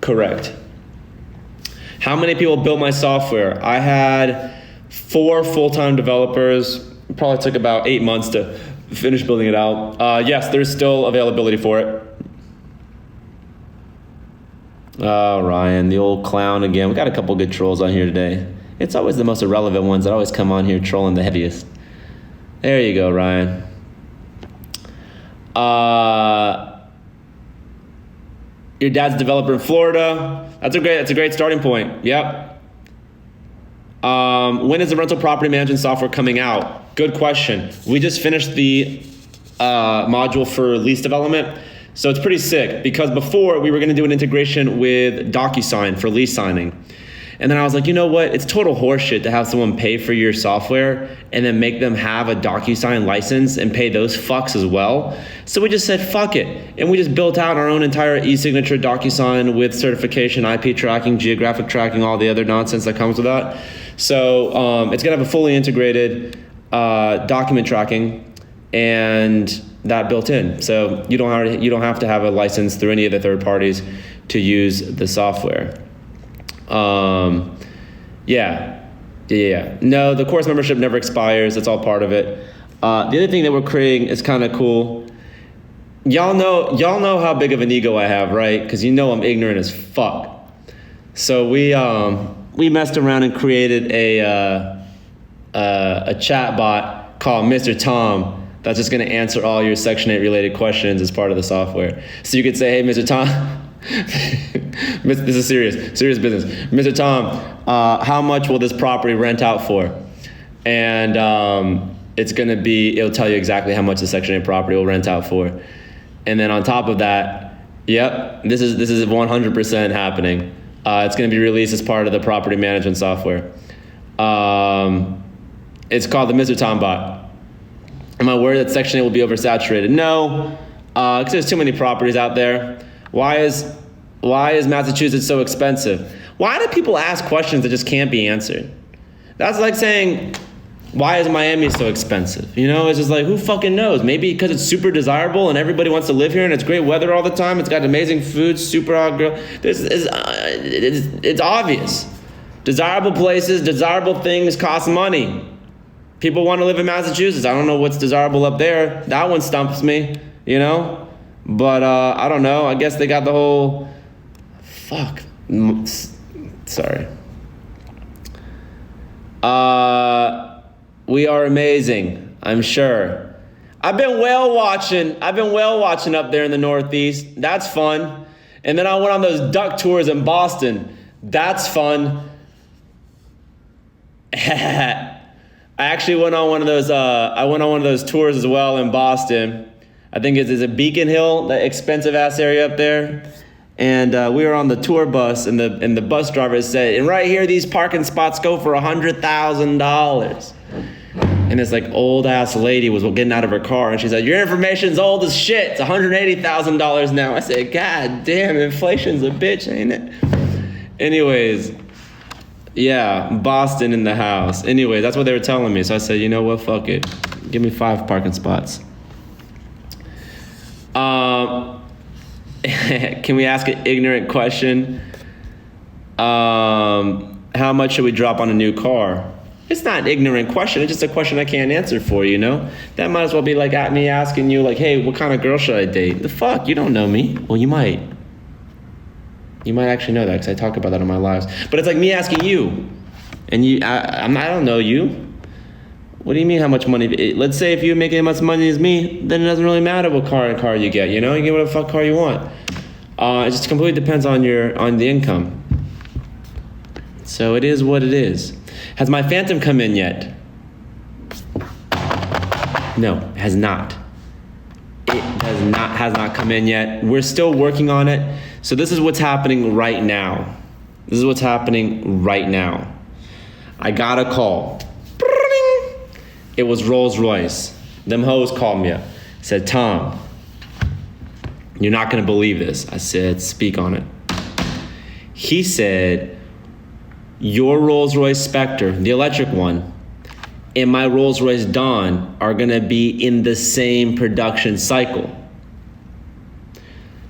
Correct. How many people built my software? I had 4 full-time developers. It probably took about 8 months to finish building it out. Yes, there's still availability for it. Oh, Ryan, the old clown again. We got a couple good trolls on here today. It's always the most irrelevant ones that always come on here trolling the heaviest. There you go, Ryan. Your dad's a developer in Florida. That's a great starting point. Yep. When is the rental property management software coming out? Good question. We just finished the module for lease development. So it's pretty sick because before we were going to do an integration with DocuSign for lease signing. And then I was like, you know what? It's total horseshit to have someone pay for your software and then make them have a DocuSign license and pay those fucks as well. So we just said, fuck it. And we just built out our own entire e-signature DocuSign with certification, IP tracking, geographic tracking, all the other nonsense that comes with that. So it's gonna have a fully integrated document tracking and that built in. So you don't have to have a license through any of the third parties to use the software. Yeah. No, the course membership never expires. That's all part of it. The other thing that we're creating is kind of cool. Y'all know how big of an ego I have, right? Because you know I'm ignorant as fuck. So we messed around and created a chat bot called Mr. Tom that's just going to answer all your Section 8 related questions as part of the software. So you could say, hey, Mr. Tom. This is serious business. Mr. Tom, how much will this property rent out for? And it'll tell you exactly how much the Section 8 property will rent out for. And then on top of that, yep, this is 100% happening. It's going to be released as part of the property management software. It's called the Mr. Tom bot. Am I worried that Section 8 will be oversaturated? No, because there's too many properties out there. Why is Massachusetts so expensive? Why do people ask questions that just can't be answered? That's like saying, why is Miami so expensive? You know, it's just like, who fucking knows? Maybe because it's super desirable and everybody wants to live here and it's great weather all the time. It's got amazing food, super hot girl. It's obvious. Desirable places, desirable things cost money. People want to live in Massachusetts. I don't know what's desirable up there. That one stumps me, you know? But I don't know. I guess they got the whole... Fuck. Sorry. We are amazing, I'm sure. I've been whale watching up there in the Northeast. That's fun. And then I went on those duck tours in Boston. That's fun. I actually went on one of those tours as well in Boston. I think it's a Beacon Hill, that expensive ass area up there. And we were on the tour bus, and the bus driver said, and right here, these parking spots go for $100,000. And this like old ass lady was getting out of her car, and she said, your information's old as shit. It's $180,000 now. I said, God damn, inflation's a bitch, ain't it? Anyways, yeah, Boston in the house. Anyway, that's what they were telling me. So I said, you know what, fuck it. Give me 5 parking spots. Can we ask an ignorant question? How much should we drop on a new car? It's not an ignorant question. It's just a question I can't answer for, you know? That might as well be like at me asking you, like, hey, what kind of girl should I date? The fuck? You don't know me. Well, you might. You might actually know that because I talk about that in my lives. But it's like me asking you. And I don't know you. What do you mean how much money? Let's say if you make as much money as me, then it doesn't really matter what car you get, you know? You get whatever fuck car you want. It just completely depends on the income. So it is what it is. Has my Phantom come in yet? No, it has not. It has not come in yet. We're still working on it. So this is what's happening right now. I got a call. It was Rolls-Royce. Them hoes called me up. Said, Tom, you're not gonna believe this. I said, speak on it. He said, your Rolls-Royce Spectre, the electric one, and my Rolls-Royce Dawn are gonna be in the same production cycle.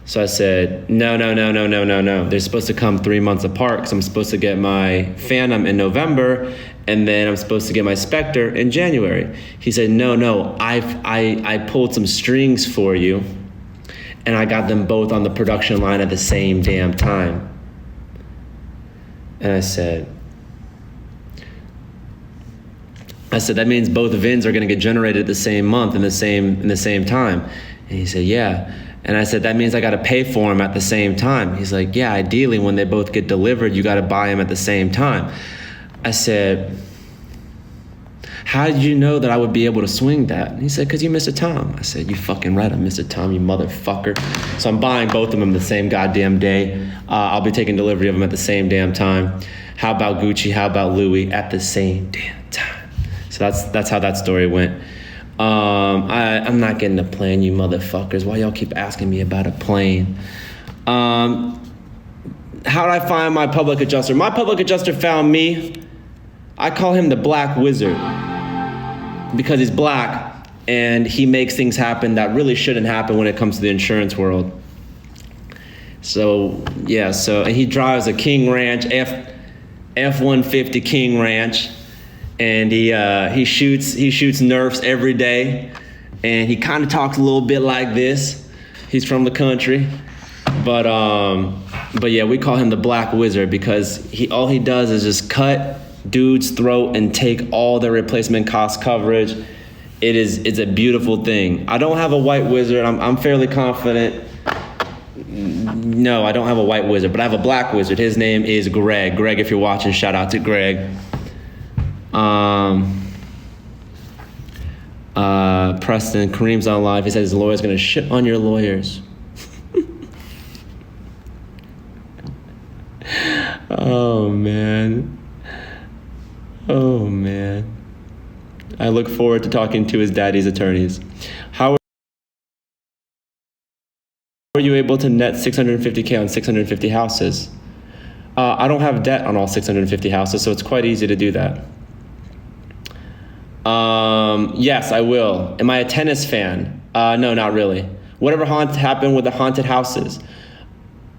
So I said, no. They're supposed to come 3 months apart because I'm supposed to get my Phantom in November, and then I'm supposed to get my Spectre in January. He said, no, I pulled some strings for you, and I got them both on the production line at the same damn time. And I said, that means both VINs are gonna get generated the same month in the same time. And he said, yeah. And I said, that means I gotta pay for them at the same time. He's like, yeah, ideally when they both get delivered, you gotta buy them at the same time. I said, how did you know that I would be able to swing that? And he said, because you're Mr. Tom. I said, you fucking right, I'm Mr. Tom, you motherfucker. So I'm buying both of them the same goddamn day. I'll be taking delivery of them at the same damn time. How about Gucci, how about Louis at the same damn time? So that's how that story went. I'm not getting a plane, you motherfuckers. Why y'all keep asking me about a plane? How did I find my public adjuster? My public adjuster found me. I call him the Black Wizard because he's black and he makes things happen that really shouldn't happen when it comes to the insurance world. So yeah, and he drives a King Ranch F-150 King Ranch, and he shoots Nerfs every day, and he kind of talks a little bit like this. He's from the country, but yeah, we call him the Black Wizard because all he does is just cut dude's throat and take all their replacement cost coverage. It's a beautiful thing. I don't have a white wizard. I'm fairly confident. No, I don't have a white wizard, but I have a black wizard. His name is Greg. Greg, if you're watching, shout out to Greg. Preston, Kareem's on live. He says his lawyer's gonna shit on your lawyers. Oh man. I look forward to talking to his daddy's attorneys. How are you able to net 650K on 650 houses? I don't have debt on all 650 houses, so it's quite easy to do that. Yes, I will. Am I a tennis fan? No, not really. Whatever happened with the haunted houses?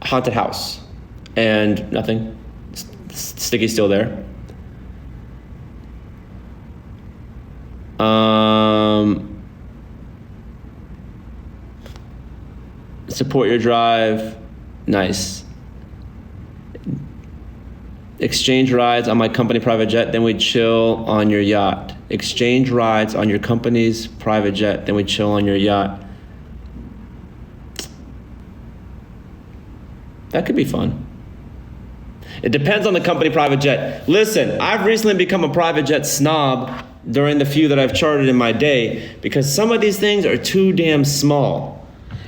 Haunted house. And nothing. Sticky's still there. Support your drive. Nice. Exchange rides on my company private jet, then we chill on your yacht. Exchange rides on your company's private jet, then we chill on your yacht. That could be fun. It depends on the company private jet. Listen, I've recently become a private jet snob during the few that I've chartered in my day because some of these things are too damn small.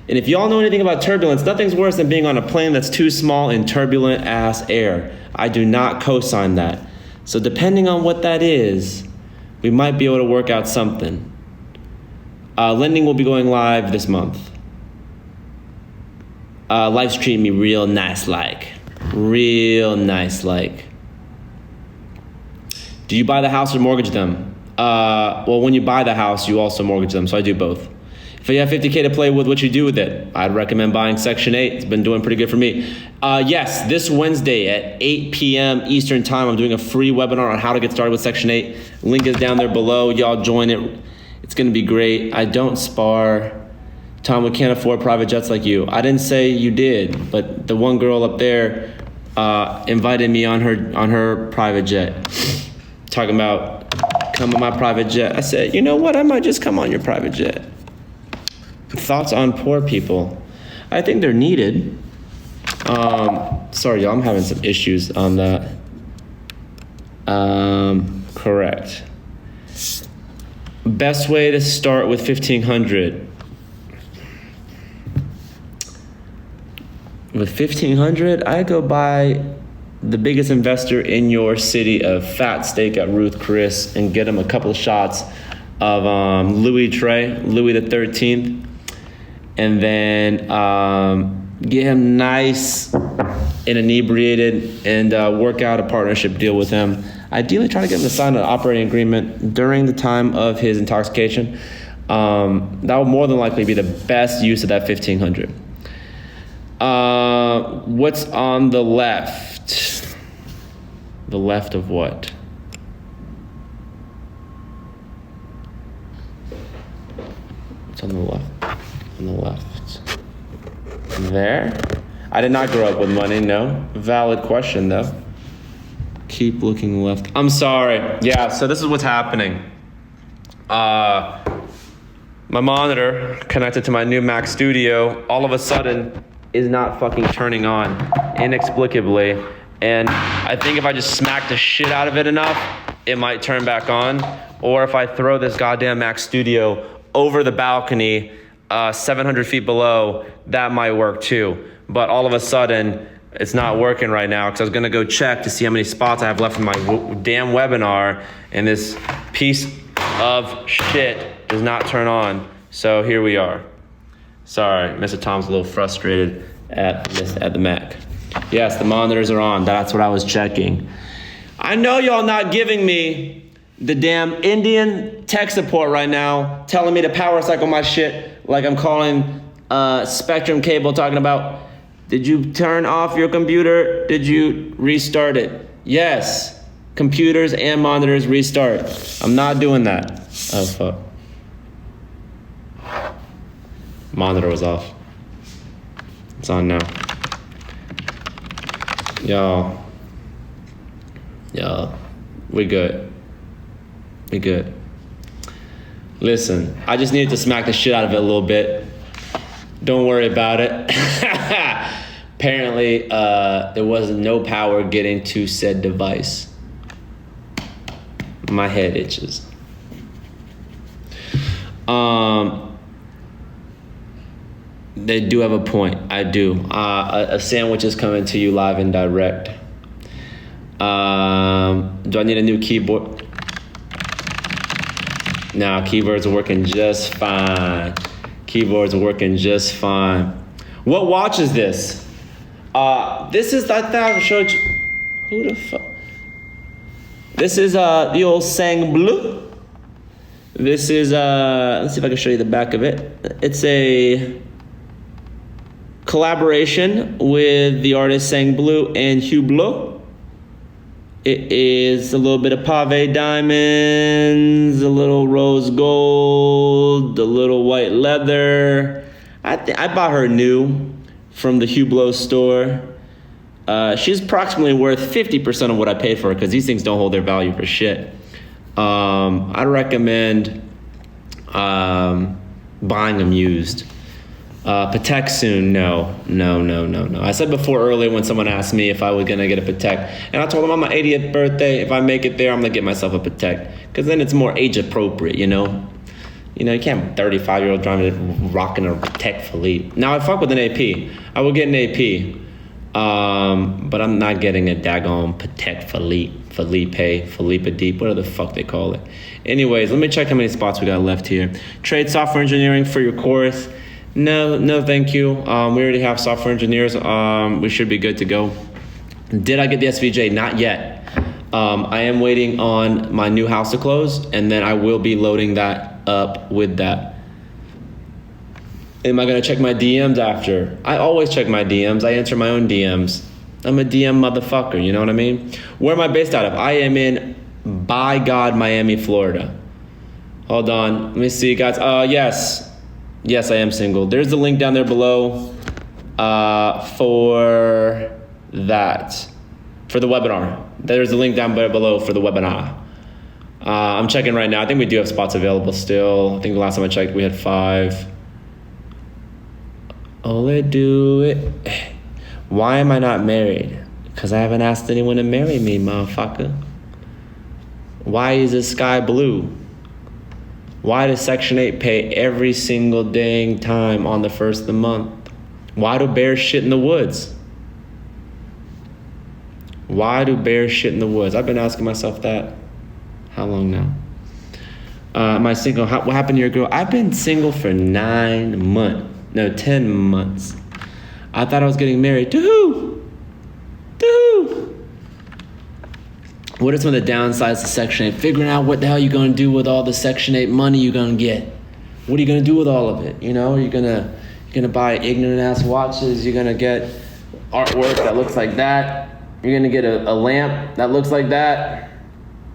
And if y'all know anything about turbulence, nothing's worse than being on a plane that's too small in turbulent ass air. I do not co-sign that. So depending on what that is, we might be able to work out something. Lending will be going live this month. Life's treating me real nice like. Real nice like. Do you buy the house or mortgage them? Well, when you buy the house, you also mortgage them, so I do both. If you have 50K to play with, what you do with it? I'd recommend buying Section 8. It's been doing pretty good for me. Yes, this Wednesday at 8 p.m. Eastern Time, I'm doing a free webinar on how to get started with Section 8. Link is down there below. Y'all join it. It's going to be great. I don't spar. Tom, we can't afford private jets like you. I didn't say you did, but the one girl up there invited me on her private jet. Talking about come on my private jet. I said, you know what? I might just come on your private jet. Thoughts on poor people? I think they're needed. Sorry, y'all, I'm having some issues on that. Correct. Best way to start with 1,500. With 1,500, I go buy the biggest investor in your city of Fat Steak at Ruth Chris and get him a couple of shots of Louis the 13th. And then get him nice and inebriated and work out a partnership deal with him. Ideally, try to get him to sign an operating agreement during the time of his intoxication. That will more than likely be the best use of that 1,500. What's on the left? The left of what? What's on the left? On the left. There? I did not grow up with money, no. Valid question, though. Keep looking left. I'm sorry. Yeah, so this is what's happening. My monitor connected to my new Mac Studio all of a sudden is not fucking turning on inexplicably. And I think if I just smack the shit out of it enough, it might turn back on. Or if I throw this goddamn Mac Studio over the balcony 700 feet below, that might work too. But all of a sudden, it's not working right now because I was gonna go check to see how many spots I have left in my damn webinar, and this piece of shit does not turn on. So here we are. Sorry, Mr. Tom's a little frustrated at the Mac. Yes, the monitors are on. That's what I was checking. I know y'all not giving me the damn Indian tech support right now, telling me to power cycle my shit like I'm calling Spectrum Cable talking about, did you turn off your computer? Did you restart it? Yes, computers and monitors restart. I'm not doing that. Oh, fuck. Monitor was off. It's on now. Y'all, we good. We good. Listen, I just needed to smack the shit out of it a little bit. Don't worry about it. Apparently, there was no power getting to said device. My head itches. They do have a point. I do. A sandwich is coming to you live and direct. Do I need a new keyboard? Nah, keyboards are working just fine. Keyboards are working just fine. What watch is this? This is, I thought I showed you. Who the fuck? This is the old Sang Bleu. This is, let's see if I can show you the back of it. It's a collaboration with the artist Sang Bleu and Hublot. It is a little bit of pave diamonds, a little rose gold, a little white leather. I bought her new from the Hublot store. She's approximately worth 50% of what I paid for her because these things don't hold their value for shit. I'd recommend buying them used. Patek soon, no. I said before earlier when someone asked me if I was gonna get a Patek, and I told them on my 80th birthday, if I make it there, I'm gonna get myself a Patek, because then it's more age appropriate, you know? You know, you can't 35-year-old driving rocking a Patek Philippe. Now I fuck with an AP. I will get an AP, but I'm not getting a daggone Patek Philippe Deep, whatever the fuck they call it. Anyways, let me check how many spots we got left here. Trade software engineering for your course. No, thank you. We already have software engineers. We should be good to go. Did I get the SVJ? Not yet. I am waiting on my new house to close, and then I will be loading that up with that. Am I gonna check my DMs after? I always check my DMs. I answer my own DMs. I'm a DM motherfucker, you know what I mean? Where am I based out of? I am in, by God, Miami, Florida. Hold on, let me see, guys. Yes, I am single. There's the link down there below for that, for the webinar. There's the link down below for the webinar. I'm checking right now. I think we do have spots available still. I think the last time I checked, we had 5. Do it. Why am I not married? Because I haven't asked anyone to marry me, motherfucker. Why is the sky blue? Why does Section 8 pay every single dang time on the first of the month? Why do bears shit in the woods? Why do bears shit in the woods? I've been asking myself that. How long now? Am I single? What happened to your girl? I've been single for 10 months. I thought I was getting married. To who? To who? What are some of the downsides to Section 8? Figuring out what the hell you're going to do with all the Section 8 money you're going to get. What are you going to do with all of it? You know, you're going You're gonna buy ignorant ass watches. You're gonna get artwork that looks like that. You're gonna get a lamp that looks like that.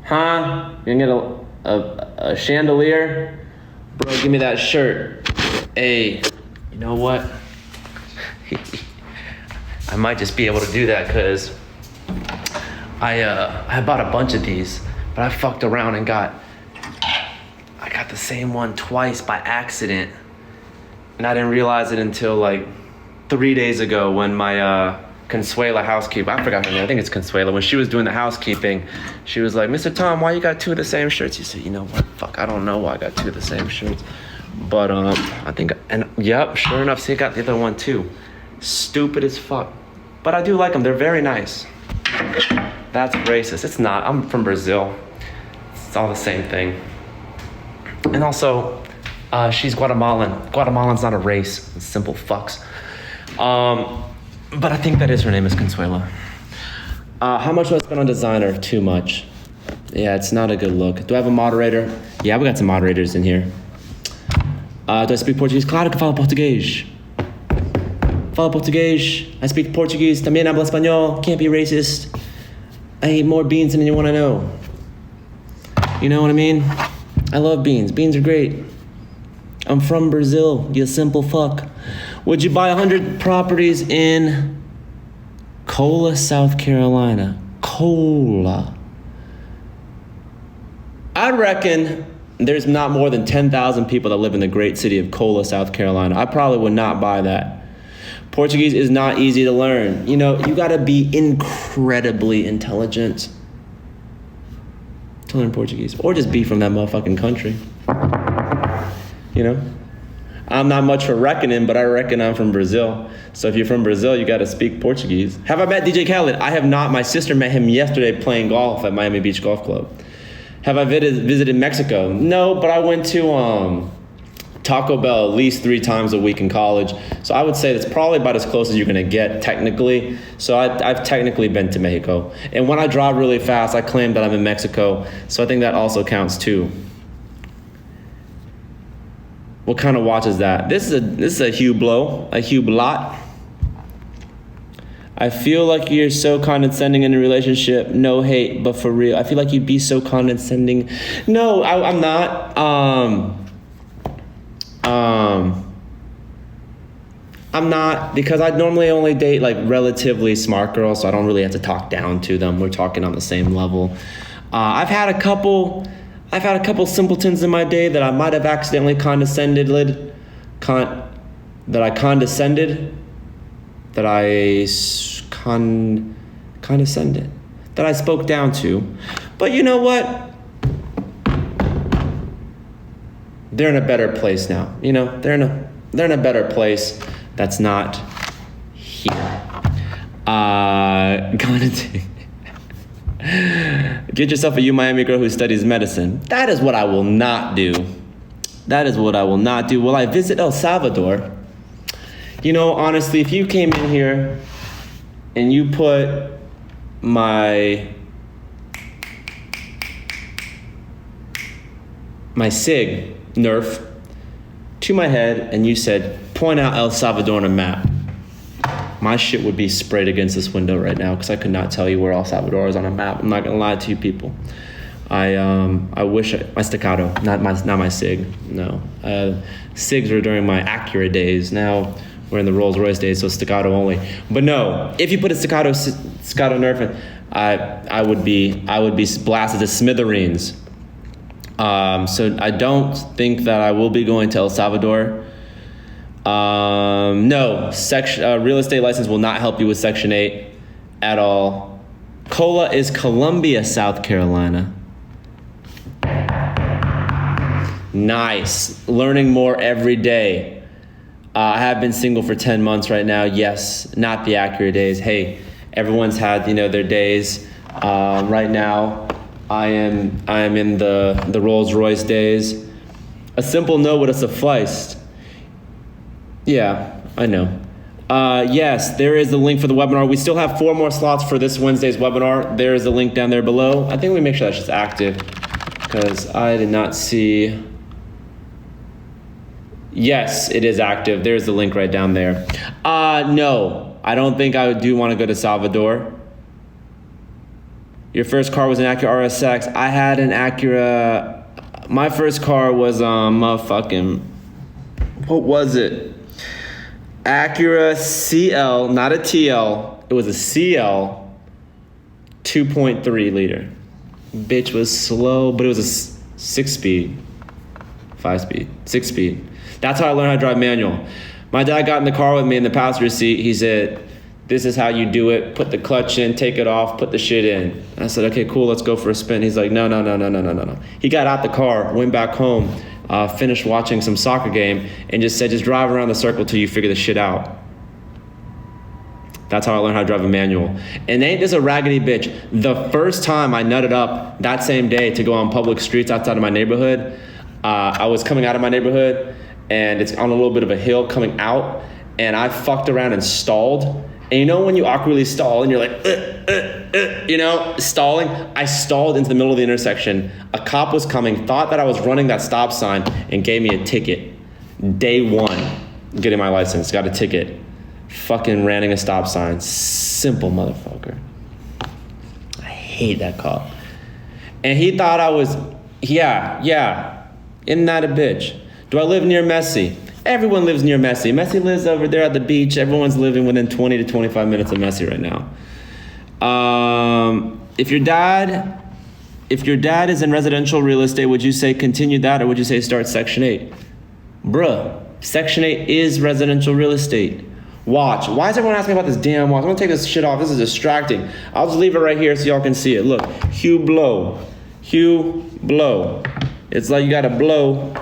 Huh? You're gonna get a chandelier. Bro, give me that shirt. Hey, you know what? I might just be able to do that because I bought a bunch of these, but I fucked around and I got the same one twice by accident. And I didn't realize it until like 3 days ago when my Consuela housekeeper, I forgot her name, I think it's Consuela, when she was doing the housekeeping, she was like, Mr. Tom, why you got 2 of the same shirts? He said, you know what, fuck, I don't know why I got 2 of the same shirts. But I think, and yep, sure enough, see, I got the other one too. Stupid as fuck. But I do like them, they're very nice. That's racist, it's not, I'm from Brazil. It's all the same thing. And also, she's Guatemalan. Guatemalans not a race, it's simple fucks. But I think that is her name is Consuela. How much do I spend on designer? Too much. Yeah, it's not a good look. Do I have a moderator? Yeah, we got some moderators in here. Do I speak Portuguese? Claro que falo português. Falo português. I speak Portuguese. Também hablo espanhol. Can't be racist. I eat more beans than anyone I know. You know what I mean? I love beans. Beans are great. I'm from Brazil, you simple fuck. Would you buy 100 properties in Cola, South Carolina? Cola. I reckon there's not more than 10,000 people that live in the great city of Cola, South Carolina. I probably would not buy that. Portuguese is not easy to learn. You know, you gotta be incredibly intelligent to learn Portuguese, or just be from that motherfucking country. You know, I'm not much for reckoning, but I reckon I'm from Brazil. So if you're from Brazil, you got to speak Portuguese. Have I met DJ Khaled? I have not. My sister met him yesterday playing golf at Miami Beach Golf Club. Have I visited Mexico? No, but I went to Taco Bell at least 3 times a week in college. So I would say that's probably about as close as you're gonna get technically. So I've technically been to Mexico. And when I drive really fast, I claim that I'm in Mexico. So I think that also counts too. What kind of watch is that? This is a Hublot, a Hublot. I feel like you're so condescending in a relationship. No hate, but for real. I feel like you'd be so condescending. No, I'm not. I'm not, because I normally only date like relatively smart girls, so I don't really have to talk down to them. We're talking on the same level. I've had a couple simpletons in my day that I might have accidentally condescended, that I spoke down to. But you know what? They're in a better place now. You know, they're in a better place that's not here. Get yourself a Miami girl who studies medicine. That is what I will not do. Will I visit El Salvador? You know, honestly, if you came in here and you put my SIG Nerf to my head and you said, point out El Salvador on a map, my shit would be sprayed against this window right now because I could not tell you where El Salvador is on a map. I'm not gonna lie to you people. I wish my staccato, not my SIG. No, SIGs were during my Acura days. Now we're in the Rolls Royce days, so staccato only. But no, if you put a staccato Nerf in, I would be blasted to smithereens. So I don't think that I will be going to El Salvador. No, real estate license will not help you with Section 8 at all. Cola is Columbia, South Carolina. Nice. Learning more every day. I have been single for 10 months right now. Yes, not the Acura days. Hey, everyone's had, their days. Right now, I am in the Rolls Royce days. A simple no would have sufficed. Yeah, I know. Yes, there is a link for the webinar. We still have 4 more slots for this Wednesday's webinar. There is a link down there below. I think we make sure that's just active because I did not see. Yes, it is active. There's the link right down there. No, I don't think I do want to go to Salvador. Your first car was an Acura RSX. I had an Acura. My first car was motherfucking. What was it? Acura CL, not a TL. It was a CL 2.3 liter. Bitch was slow, but it was a 6-speed. 5-speed. 6-speed. That's how I learned how to drive manual. My dad got in the car with me in the passenger seat. He said, this is how you do it. Put the clutch in, take it off, put the shit in. And I said, okay, cool, let's go for a spin. He's like, no. He got out the car, went back home, finished watching some soccer game, and just said, just drive around the circle till you figure the shit out. That's how I learned how to drive a manual. And ain't this a raggedy bitch? The first time I nutted up that same day to go on public streets outside of my neighborhood, I was coming out of my neighborhood, and it's on a little bit of a hill coming out, and I fucked around and stalled. And you know when you awkwardly stall and you're like, stalling? I stalled into the middle of the intersection. A cop was coming, thought that I was running that stop sign, and gave me a ticket. Day one, getting my license, got a ticket. Fucking running a stop sign. Simple motherfucker. I hate that cop. And he thought I was, yeah. Isn't that a bitch? Do I live near Messi? Everyone lives near Messi. Messi lives over there at the beach. Everyone's living within 20 to 25 minutes of Messi right now. If your dad is in residential real estate, would you say continue that, or would you say start Section 8? Bruh, Section 8 is residential real estate. Watch. Why is everyone asking about this damn watch? I'm gonna take this shit off. This is distracting. I'll just leave it right here so y'all can see it. Look, Hublot. It's like you gotta blow